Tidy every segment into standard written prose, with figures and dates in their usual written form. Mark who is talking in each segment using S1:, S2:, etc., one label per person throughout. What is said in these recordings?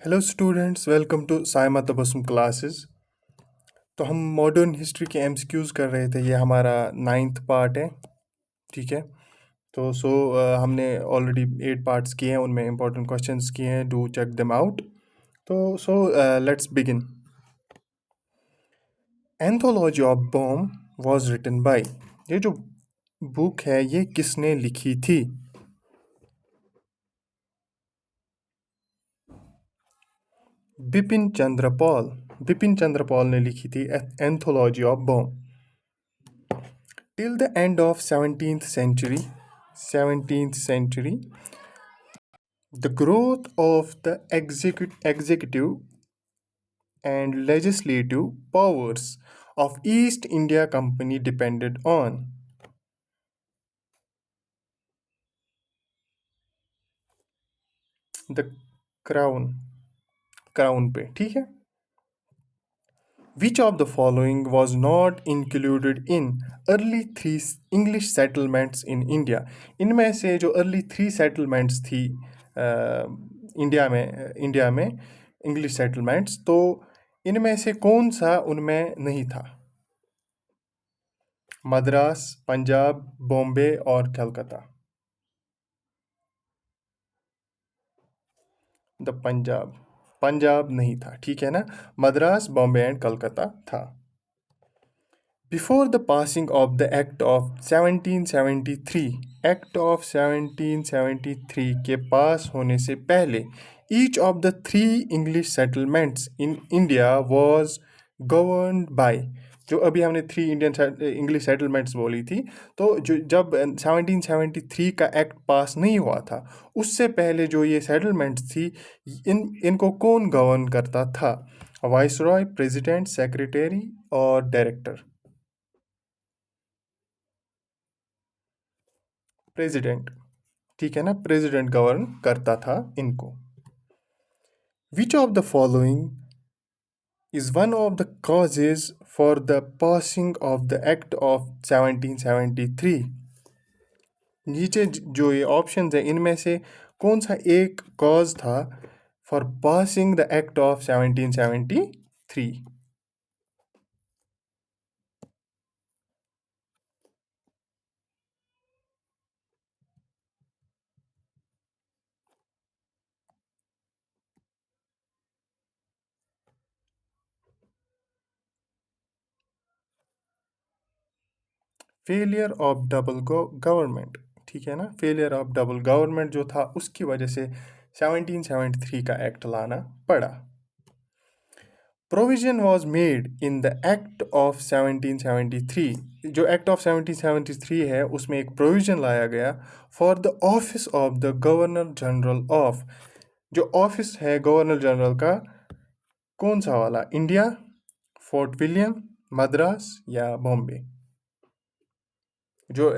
S1: Hello students, welcome to Saima Tabassum classes. तो हम modern history के एमसीक्यूज़ कर रहे थे। ये हमारा नाइन्थ पार्ट है। ठीक है। तो हमने ऑलरेडी 8 पार्ट्स किए हैं, उनमें इंपॉर्टेंट क्वेश्चंस किए हैं। Do check them out. तो let's begin. Anthology of bomb was written by, ये जो बुक है ये किसने लिखी थी? बिपिन चंद्र पॉल। बिपिन चंद्र पॉल ने लिखी थी anthology of bomb. Till the end of 17th century, the growth of the executive and legislative powers of East India Company depended on the crown crown पे। ठीक है। Which of the following was not included in early three English settlements in India? इनमें से जो early three settlements थी India में English settlements, तो इनमें से कौन सा उनमें नहीं था? मद्रास, पंजाब, बॉम्बे और कलकत्ता। द पंजाब नहीं था। ठीक है ना। मद्रास, बॉम्बे एंड कलकत्ता था। Before the passing of the Act of 1773, Act of 1773 के पास होने से पहले, each of the three English settlements in India was governed by, जो अभी हमने थ्री इंडियन इंग्लिश सेटलमेंट्स बोली थी, तो जो जब 1773 का एक्ट पास नहीं हुआ था, उससे पहले जो ये सेटलमेंट्स थी, इनको कौन गवर्न करता था? वाइसरॉय, प्रेसिडेंट, सेक्रेटरी और डायरेक्टर? प्रेसिडेंट। ठीक है ना। प्रेसिडेंट गवर्न करता था इनको। विच of the following is one of the causes for the passing of the act of 1773? नीचे जो ये ऑप्शन है, इनमें से कौन सा एक कॉज था for passing the act of 1773? Failure of double government. ठीक है ना। फेलियर ऑफ डबल गवर्नमेंट जो था, उसकी वजह से 1773 का एक्ट लाना पड़ा। Provision was made in the act of 1773। जो एक्ट ऑफ 1773 है, उसमें एक प्रोविजन लाया गया for the office of the governor general of, जो ऑफिस है गवर्नर जनरल का, कौन सा वाला? इंडिया, फोर्ट विलियम, मद्रास या बॉम्बे? जो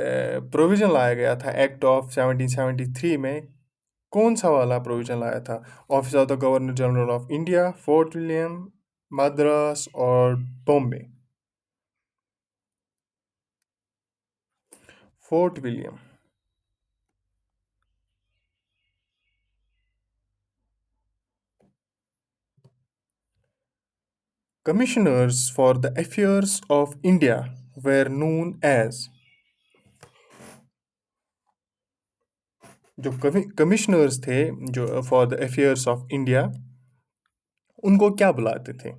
S1: प्रोविजन लाया गया था एक्ट ऑफ 1773 में, कौन सा वाला प्रोविजन लाया था? Office of the governor general of India, Fort William, Madras और Bombay? Fort William. Commissioners for the affairs of India were known as, जो कमिश्नर्स थे जो for the affairs of India, उनको क्या बुलाते थे?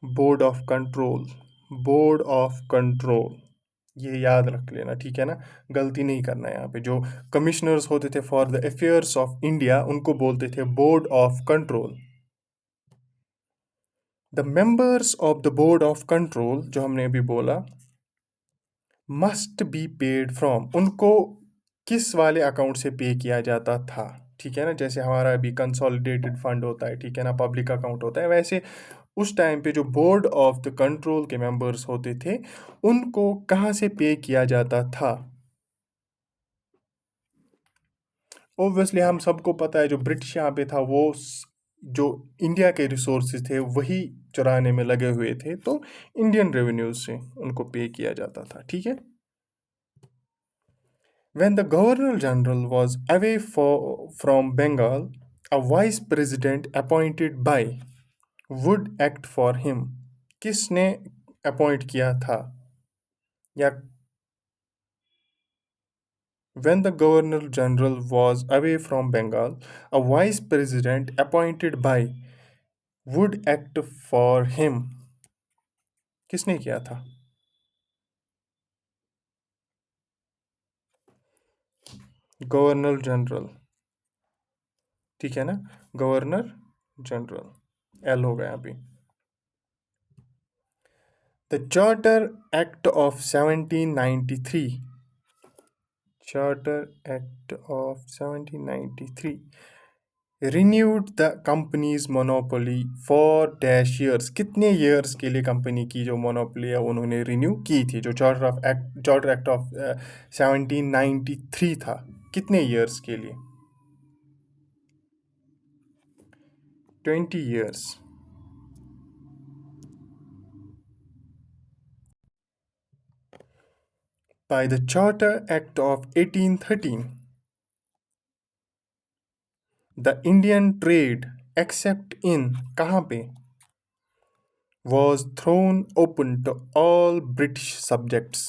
S1: Board of control. Board of control, ये याद रख लेना। ठीक है ना। गलती नहीं करना है यहाँ पे। जो कमिश्नर्स होते थे for the affairs of India, उनको बोलते थे board of control. The members of the board of control, जो हमने अभी बोला, मस्ट बी पेड फ्रॉम, उनको किस वाले अकाउंट से पे किया जाता था? ठीक है ना। जैसे हमारा अभी कंसोलिडेटेड फंड होता है, ठीक है ना, पब्लिक अकाउंट होता है, वैसे उस टाइम पे जो बोर्ड ऑफ द कंट्रोल के मेंबर्स होते थे, उनको कहाँ से पे किया जाता था? ओब्वियसली हम सबको पता है, जो ब्रिटिश यहाँ पे था, वो जो इंडिया के रिसोर्सेज थे वही चुराने में लगे हुए थे, तो इंडियन रेवेन्यूज से उनको पे किया जाता था। ठीक है। When the Governor General was away from Bengal, a vice president appointed by would act for him. किसने अपॉइंट किया था या When the Governor General was away from Bengal, a vice president appointed by would act for him. किसने किया था? Governor general, ठीक है ना? गवर्नर जनरल एल हो गया अभी. The Charter Act of 1793. Charter Act of 1793 renewed the company's monopoly for dash years. कितने years के लिए कंपनी की जो मोनोपोली है उन्होंने रिन्यू की थी? जो चार्टर एक्ट ऑफ 1793 था, कितने years के लिए? 20 years. By the Charter Act of 1813, the Indian trade except in कहाँ पे was thrown open to all British subjects.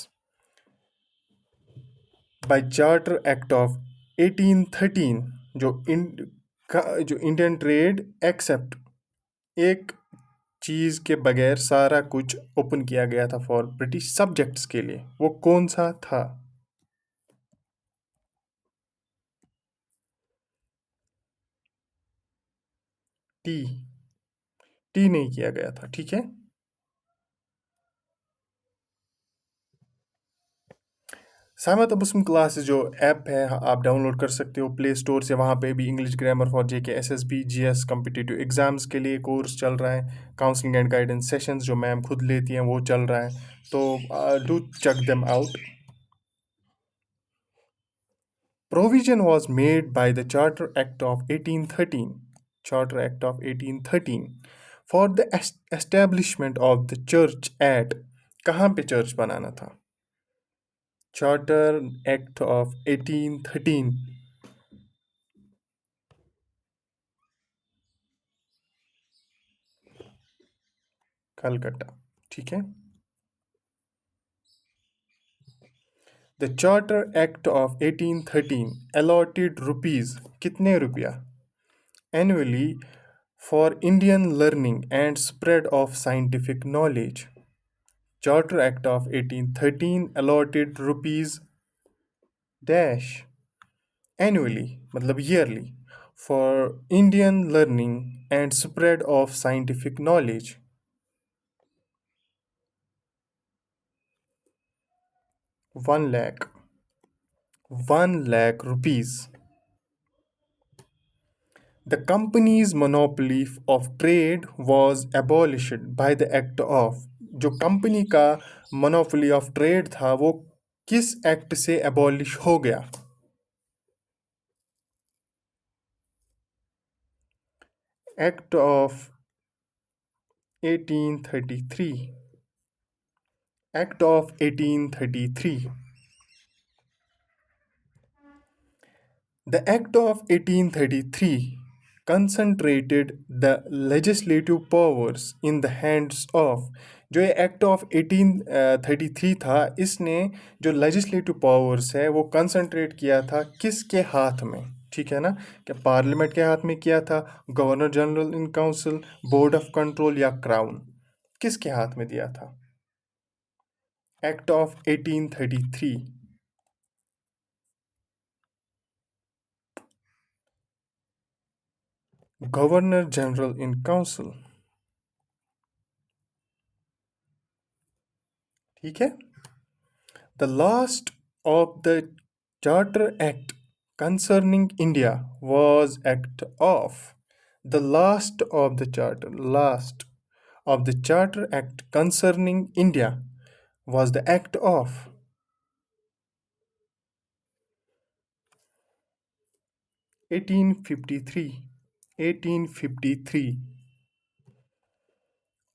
S1: By Charter Act of 1813 जो इंडियन ट्रेड एक्सेप्ट एक चीज़ के बगैर सारा कुछ ओपन किया गया था फॉर ब्रिटिश सब्जेक्ट्स के लिए, वो कौन सा था? टी टी नहीं किया गया था, ठीक है. सामा तबस्सुम क्लासेस जो ऐप है आप डाउनलोड कर सकते हो प्ले स्टोर से. वहाँ पे भी English grammar for JK SSB GS competitive exams के लिए कोर्स चल रहा है. काउंसलिंग एंड गाइडेंस सेशंस जो मैम खुद लेती हैं वो चल रहा है, तो do check them out. Provision was made by the Charter Act of 1813, Charter Act of 1813 for the establishment of the church at कहाँ पे चर्च बनाना था? Charter Act of 1813, कलकत्ता, ठीक है. The Charter Act of 1813 allotted rupees कितने रुपया annually for Indian learning and spread of scientific knowledge. Charter Act of 1813 allotted rupees dash annually मतलब yearly for Indian learning and spread of scientific knowledge. 1 lakh rupees. The company's monopoly of trade was abolished by the act of जो company का monopoly of trade था वो किस act से abolish हो गया? Act of 1833. Act of 1833. The Act of 1833 concentrated the legislative powers in the hands of जो ये एक्ट ऑफ 1833 था, इसने जो लेजिस्लेटिव पावर्स है वो कंसंट्रेट किया था किसके हाथ में? ठीक है ना, क्या पार्लियामेंट के हाथ में किया था, governor general in council, board of control या क्राउन? किसके हाथ में दिया था? Act of 1833. Governor general in council, ठीक है. The last of the charter act concerning India was act of. The last of the charter act concerning India was the act of 1853. 1853.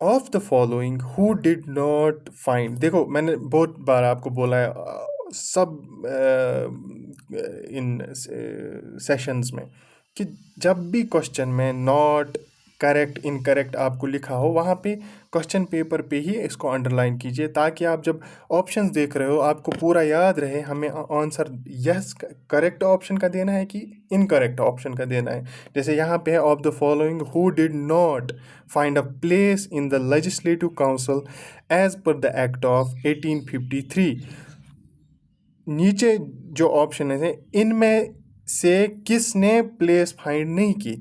S1: Of the following who did not find. देखो मैंने बहुत बार आपको बोला है सब इन sessions में कि जब भी क्वेश्चन में नॉट करेक्ट इनकरेक्ट आपको लिखा हो वहाँ पे क्वेश्चन पेपर पे ही इसको अंडरलाइन कीजिए, ताकि आप जब ऑप्शंस देख रहे हो आपको पूरा याद रहे हमें आंसर यस करेक्ट ऑप्शन का देना है कि इनकरेक्ट ऑप्शन का देना है। जैसे यहाँ पे है of the following who did not find a place in the legislative council as per the act of 1853। नीचे जो ऑप्शन है इनमें से किसने प्लेस फाइंड नहीं की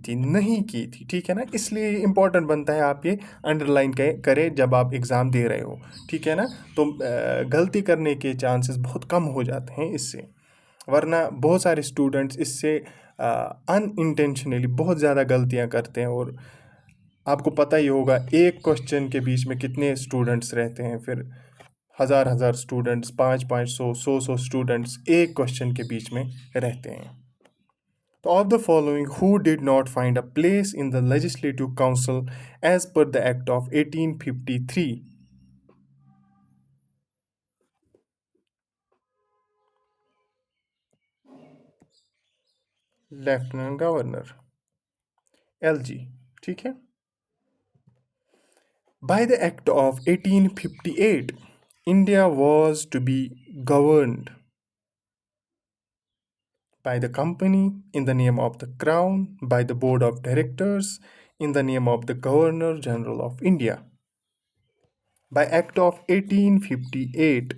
S1: थी, ठीक है ना। इसलिए इम्पोर्टेंट बनता है आप ये अंडरलाइन करें जब आप एग्ज़ाम दे रहे हो, ठीक है ना। तो गलती करने के चांसेस बहुत कम हो जाते हैं इससे, वरना बहुत सारे स्टूडेंट्स इससे अनइंटेंशनली बहुत ज़्यादा गलतियां करते हैं। और आपको पता ही होगा एक क्वेश्चन के बीच में कितने स्टूडेंट्स रहते हैं, फिर हज़ार हज़ार स्टूडेंट्स, 500 500 100 स्टूडेंट्स एक क्वेश्चन के बीच में रहते हैं। तो of the following who did not find a place in the legislative council as per the act of 1853। Lieutenant governor LG, ठीक है। By the Act of 1858, India was to be governed by the company in the name of the crown, by the board of directors in the name of the governor general of India. By Act of 1858,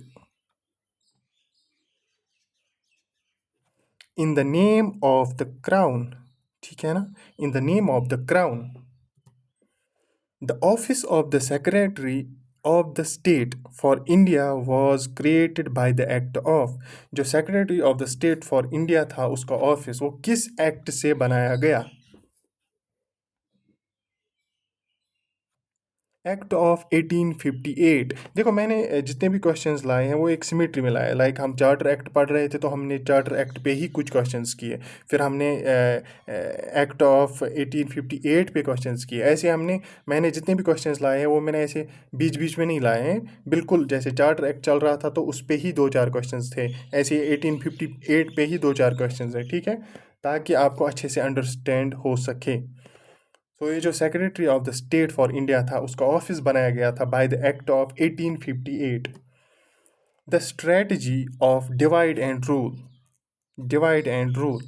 S1: in the name of the crown, ठीक है ना, in the name of the crown, the office of the secretary of the state for India was created by the act of, जो secretary of the state for India था उसका office वो किस act से बनाया गया? Act of 1858। देखो मैंने जितने भी क्वेश्चंस लाए हैं वो एक सिमेट्री में लाए, लाइक हम चार्टर एक्ट पढ़ रहे थे तो हमने चार्टर एक्ट पे ही कुछ क्वेश्चंस किए, फिर हमने एक्ट ऑफ 1858 पे क्वेश्चंस किए। ऐसे मैंने जितने भी क्वेश्चंस लाए हैं वो मैंने ऐसे बीच बीच में नहीं लाए हैं, बिल्कुल जैसे चार्टर एक्ट चल रहा था तो उस पे ही 2-4 क्वेश्चंस थे, ऐसे 1858 पे ही 2-4 क्वेश्चंस हैं, ठीक है, ताकि आपको अच्छे से अंडरस्टैंड हो सके। तो ये जो secretary of the state for India था उसका ऑफिस बनाया गया था by the act of 1858। The strategy of divide and rule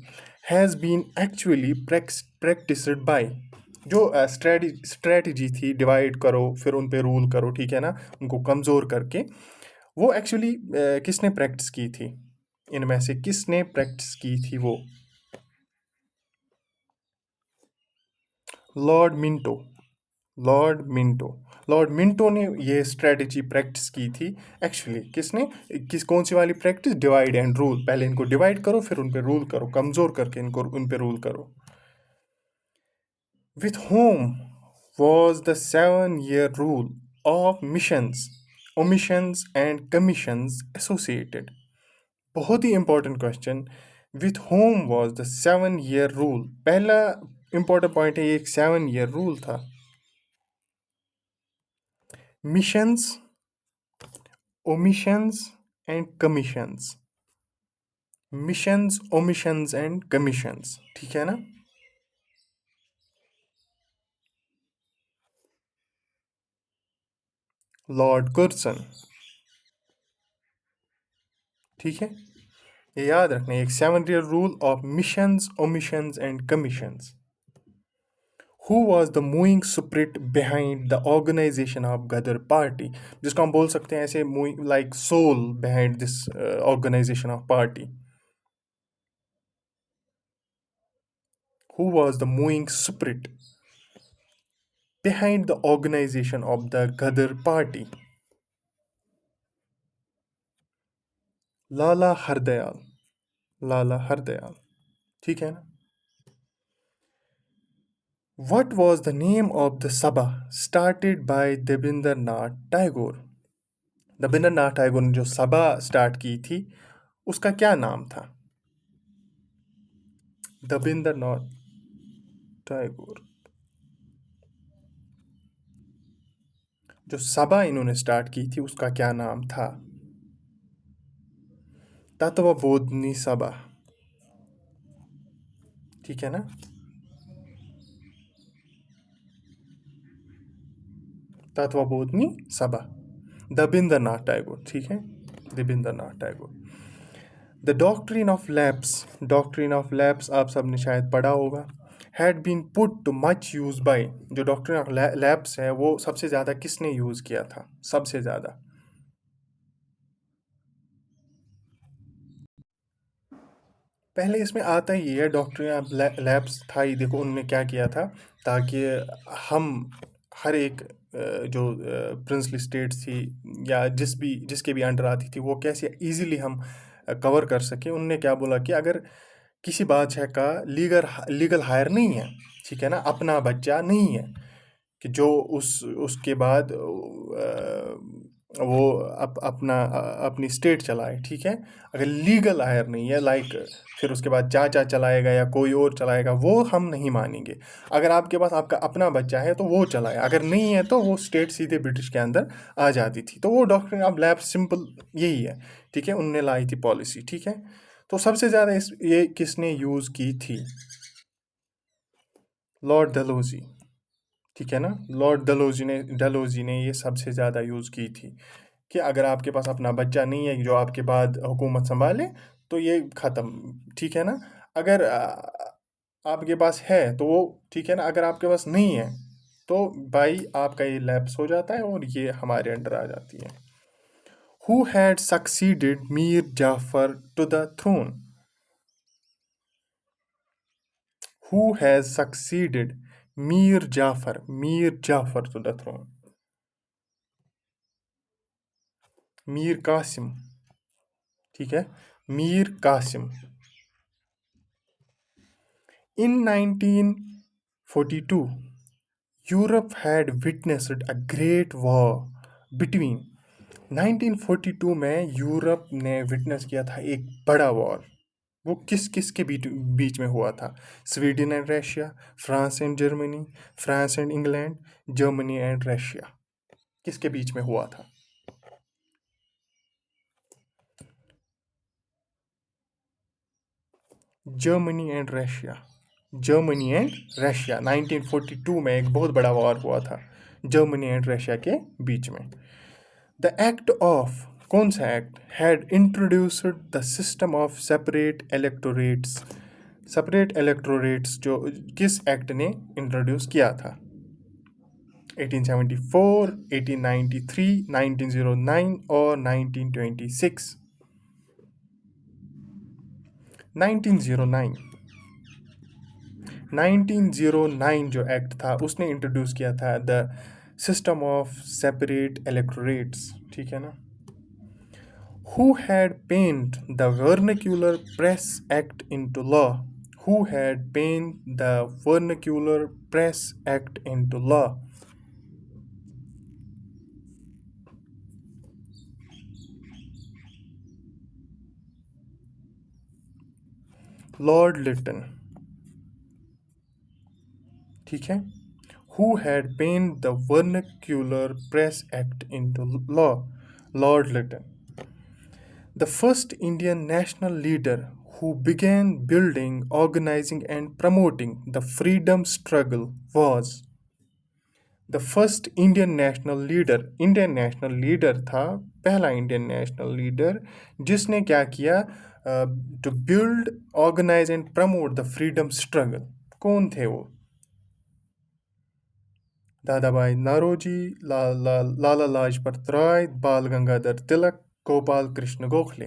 S1: has been actually practised by, जो स्ट्रेटजी थी डिवाइड करो फिर उन पे रूल करो, ठीक है ना, उनको कमज़ोर करके, वो एक्चुअली किसने प्रैक्टिस की थी? इनमें से किसने प्रैक्टिस की थी वो? Lord Minto. लॉर्ड मिंटो ने ये स्ट्रेटजी प्रैक्टिस की थी। एक्चुअली किसने, कौन सी वाली प्रैक्टिस? डिवाइड एंड रूल, पहले इनको डिवाइड करो फिर उन पे रूल करो, कमज़ोर करके इनको उन पे रूल करो। With whom was the 7-year rule of missions, omissions and commissions associated? बहुत ही important question. With whom was the 7-year rule, पहला इंपॉर्टेंट पॉइंट है ये एक 7-year रूल था। Missions, omissions and commissions, missions, omissions and commissions, ठीक है ना। लॉर्ड कर्सन, ठीक है, ये याद रखना, एक 7-year rule of missions, omissions and commissions. Who was the moving spirit behind the organisation of Ghadar Party, जिसको हम बोल सकते हैं ऐसे moving like soul behind this organisation of party. Who was the moving spirit behind the organization of the Ghadar party? लाला हरदयाल, लाला हरदयाल, ठीक है ना। What was the name of the sabha started by Rabindranath Tagore? Rabindranath Tagore ने जो सभा start की थी उसका क्या नाम था? रविंद्रनाथ टैगोर, जो सभा इन्होंने स्टार्ट की थी उसका क्या नाम था? तत्वबोधिनी सभा, ठीक है ना। तत्वबोधनी सभा, रविंद्रनाथ टैगोर, ठीक है, Rabindranath Tagore. The doctrine of lapse आप सबने शायद पढ़ा होगा। Had been put to much use by, जो डॉक्ट्रिन ऑफ लैप्स है वो सबसे ज़्यादा किसने यूज़ किया था, सबसे ज़्यादा? पहले इसमें आता ही है डॉक्ट्रिन ऑफ लैप्स था ही, देखो उन्होंने क्या किया था, ताकि हम हर एक जो प्रिंसली स्टेट्स थी या जिसके भी अंडर आती थी, वो कैसे इजीली हम कवर कर सके। उनने क्या बोला कि अगर किसी बादशाह का लीगल हायर नहीं है, ठीक है ना, अपना बच्चा नहीं है, कि जो उसके बाद वो अपनी स्टेट चलाए, ठीक है, अगर लीगल हायर नहीं है, लाइक फिर उसके बाद चाचा चलाएगा या कोई और चलाएगा, वो हम नहीं मानेंगे। अगर आपके पास आपका अपना बच्चा है तो वो चलाए, अगर नहीं है तो वो स्टेट सीधे ब्रिटिश के अंदर आ जाती थी। तो वो डॉक्ट्रिन ऑफ लैप्स सिंपल यही है, ठीक है, उनने लाई थी पॉलिसी, ठीक है। तो सबसे ज़्यादा इस ये किसने यूज़ की थी? लॉर्ड डलहौजी, ठीक है ना। लॉर्ड डलहौजी ने ये सबसे ज़्यादा यूज़ की थी, कि अगर आपके पास अपना बच्चा नहीं है जो आपके बाद हुकूमत संभाले, तो ये ख़त्म, ठीक है ना। अगर आपके पास है तो वो ठीक है ना, अगर आपके पास नहीं है तो भाई आपका ये लैप्स हो जाता है और ये हमारे अंडर आ जाती है। Who had succeeded Mir Jafar to the throne? Who has succeeded Mir Jafar to the throne? Mir Qasim, ठीक है, Mir Qasim. In 1942, Europe had witnessed a great war between 1942 में यूरोप ने विटनेस किया था एक बड़ा वॉर। वो किस किस के बीच में हुआ था? Sweden and Russia, France and Germany, France and England, Germany and Russia, किसके बीच में हुआ था? Germany and Russia, Germany and Russia. 1942 में एक बहुत बड़ा वॉर हुआ था जर्मनी एंड रशिया के बीच में। द एक्ट ऑफ, कौन सा act had introduced the system of separate electorates, जो किस एक्ट ने इंट्रोड्यूस किया था? 1874, 1893, 1909 और 1926? 1909, 1909 जो एक्ट था उसने इंट्रोड्यूस किया था the system of separate electorates, ठीक है ना। Who had paint the vernacular press act into law? Who had paint the vernacular press act into law? Lord Lytton, ठीक है। Who had penned the Vernacular Press Act into law? Lord Lytton. The first Indian national leader who began building, organizing, and promoting the freedom struggle was the first Indian national leader था, पहला Indian national leader जिसने क्या किया, to build, organise and promote the freedom struggle. कौन थे वो? दादा भाई नारोजी, लाला लाजपत राय, बाल गंगाधर तिलक, गोपाल कृष्ण गोखले।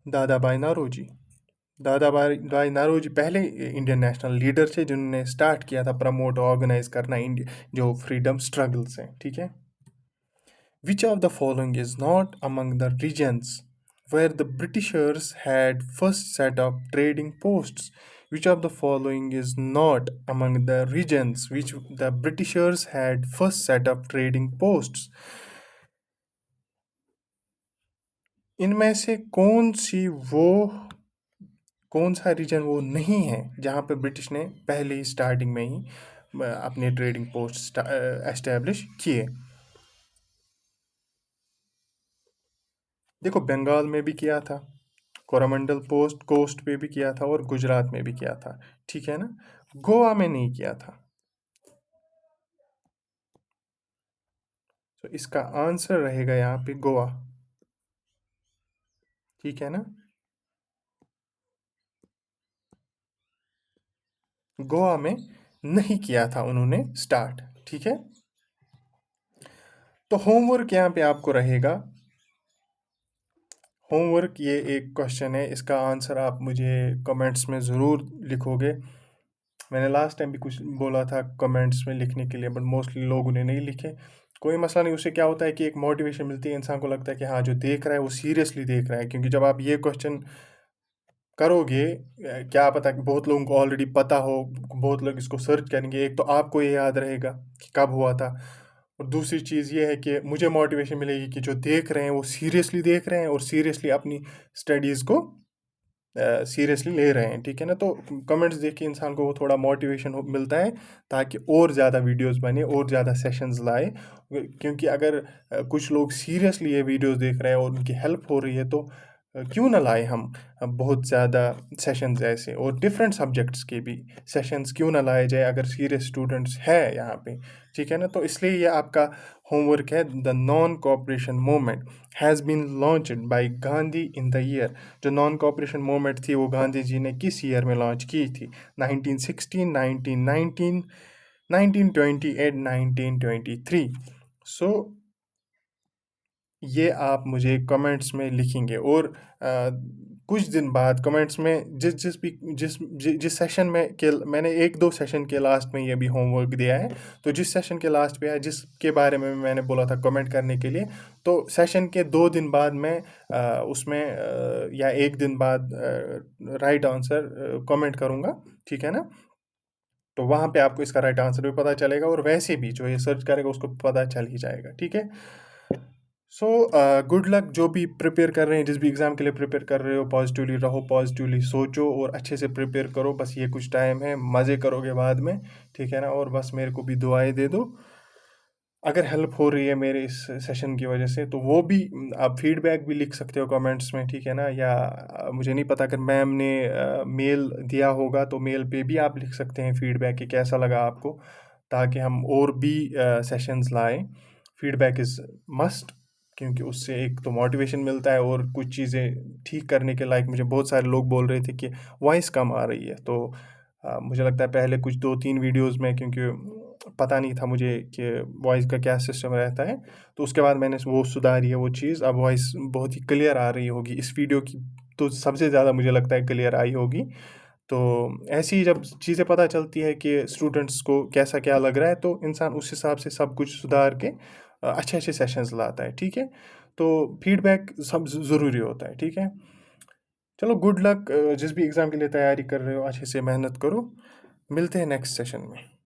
S1: दादा भाई नारोजी, दादा भाई नारोजी पहले इंडियन नेशनल लीडर थे जिन्होंने स्टार्ट किया था प्रमोट ऑर्गेनाइज करना इंडिया जो फ्रीडम स्ट्रगल्स हैं, ठीक है। Which of the following is not among the reasons where the Britishers had first set up trading posts? Which of the following is not among the regions which the Britishers had first set up trading posts? इनमें से कौन सा reason वो नहीं है जहाँ पे British ने पहले ही स्टार्टिंग में ही अपने ट्रेडिंग पोस्ट एस्टेब्लिश किए? देखो बंगाल में भी किया था, कोरोमंडल पोस्ट कोस्ट पे भी किया था और गुजरात में भी किया था, ठीक है ना। गोवा में नहीं किया था। तो इसका आंसर रहेगा यहाँ पे गोवा, ठीक है ना। गोवा में नहीं किया था उन्होंने स्टार्ट, ठीक है। तो होमवर्क यहाँ पे आपको रहेगा। होमवर्क ये एक क्वेश्चन है, इसका आंसर आप मुझे कमेंट्स में ज़रूर लिखोगे। मैंने लास्ट टाइम भी कुछ बोला था कमेंट्स में लिखने के लिए, बट मोस्टली लोगों ने नहीं लिखे। कोई मसला नहीं, उससे क्या होता है कि एक मोटिवेशन मिलती है, इंसान को लगता है कि हाँ जो देख रहा है वो सीरियसली देख रहा है। क्योंकि जब आप ये क्वेश्चन करोगे, क्या पता कि बहुत लोगों को ऑलरेडी पता हो, बहुत लोग इसको सर्च करेंगे। एक तो आपको ये याद रहेगा कि कब हुआ था, और दूसरी चीज़ ये है कि मुझे मोटिवेशन मिलेगी कि जो देख रहे हैं वो सीरियसली देख रहे हैं और सीरियसली अपनी स्टडीज़ को सीरियसली ले रहे हैं, ठीक है ना। तो कमेंट्स देख के इंसान को वो थोड़ा मोटिवेशन मिलता है, ताकि और ज़्यादा वीडियोस बने और ज़्यादा सेशंस लाए। क्योंकि अगर कुछ लोग सीरियसली ये वीडियोस देख रहे हैं और उनकी हेल्प हो रही है, तो क्यों ना लाए हम बहुत ज़्यादा सेशंस ऐसे, और डिफरेंट सब्जेक्ट्स के भी सेशंस क्यों ना लाए जाए अगर सीरियस स्टूडेंट्स है यहाँ पे, ठीक है ना। तो इसलिए ये आपका होमवर्क है। The non cooperation movement has been launched by Gandhi in the year. जो नॉन कोऑपरेशन मूवमेंट थी वो गांधी जी ने किस ईयर में लॉन्च की थी? 1916, 1919, 1920 एंड 1923। सो ये आप मुझे कमेंट्स में लिखेंगे, और कुछ दिन बाद कमेंट्स में जिस सेशन में के मैंने एक दो सेशन के लास्ट में ये भी होमवर्क दिया है। तो जिस सेशन के लास्ट पे है, जिसके बारे में मैंने बोला था कमेंट करने के लिए, तो सेशन के 2 दिन बाद मैं उसमें या एक दिन बाद राइट आंसर कमेंट करूँगा, ठीक है ना। तो वहाँ पे आपको इसका राइट आंसर भी पता चलेगा, और वैसे भी जो ये सर्च करेगा उसको पता चल ही जाएगा, ठीक है। सो गुड लक जो भी प्रिपेयर कर रहे हैं, जिस भी एग्ज़ाम के लिए प्रिपेयर कर रहे हो। पॉजिटिवली रहो, पॉजिटिवली सोचो और अच्छे से प्रिपेयर करो। बस ये कुछ टाइम है, मज़े करोगे बाद में, ठीक है ना। और बस मेरे को भी दुआएं दे दो। अगर हेल्प हो रही है मेरे इस सेशन की वजह से, तो वो भी आप फीडबैक भी लिख सकते हो कमेंट्स में, ठीक है ना। या मुझे नहीं पता, अगर मैम ने मेल दिया होगा तो मेल पे भी आप लिख सकते हैं फीडबैक कि कैसा लगा आपको, ताकि हम और भी सेशंस लाएं। फीडबैक इज़ मस्ट, क्योंकि उससे एक तो मोटिवेशन मिलता है, और कुछ चीज़ें ठीक करने के लायक। मुझे बहुत सारे लोग बोल रहे थे कि वॉइस कम आ रही है, तो मुझे लगता है पहले कुछ 2-3 वीडियोज़ में, क्योंकि पता नहीं था मुझे कि वॉइस का क्या सिस्टम रहता है, तो उसके बाद मैंने वो सुधारी है वो चीज़। अब वॉइस बहुत ही क्लियर आ रही होगी इस वीडियो की, तो सबसे ज़्यादा मुझे लगता है क्लियर आई होगी। तो ऐसी ही जब चीज़ें पता चलती है कि स्टूडेंट्स को कैसा क्या लग रहा है, तो इंसान उस हिसाब से सब कुछ सुधार के अच्छे अच्छे सेशंस लाता है, ठीक है। तो फीडबैक सब ज़रूरी होता है, ठीक है। चलो गुड लक, जिस भी एग्ज़ाम के लिए तैयारी कर रहे हो अच्छे से मेहनत करो। मिलते हैं नेक्स्ट सेशन में।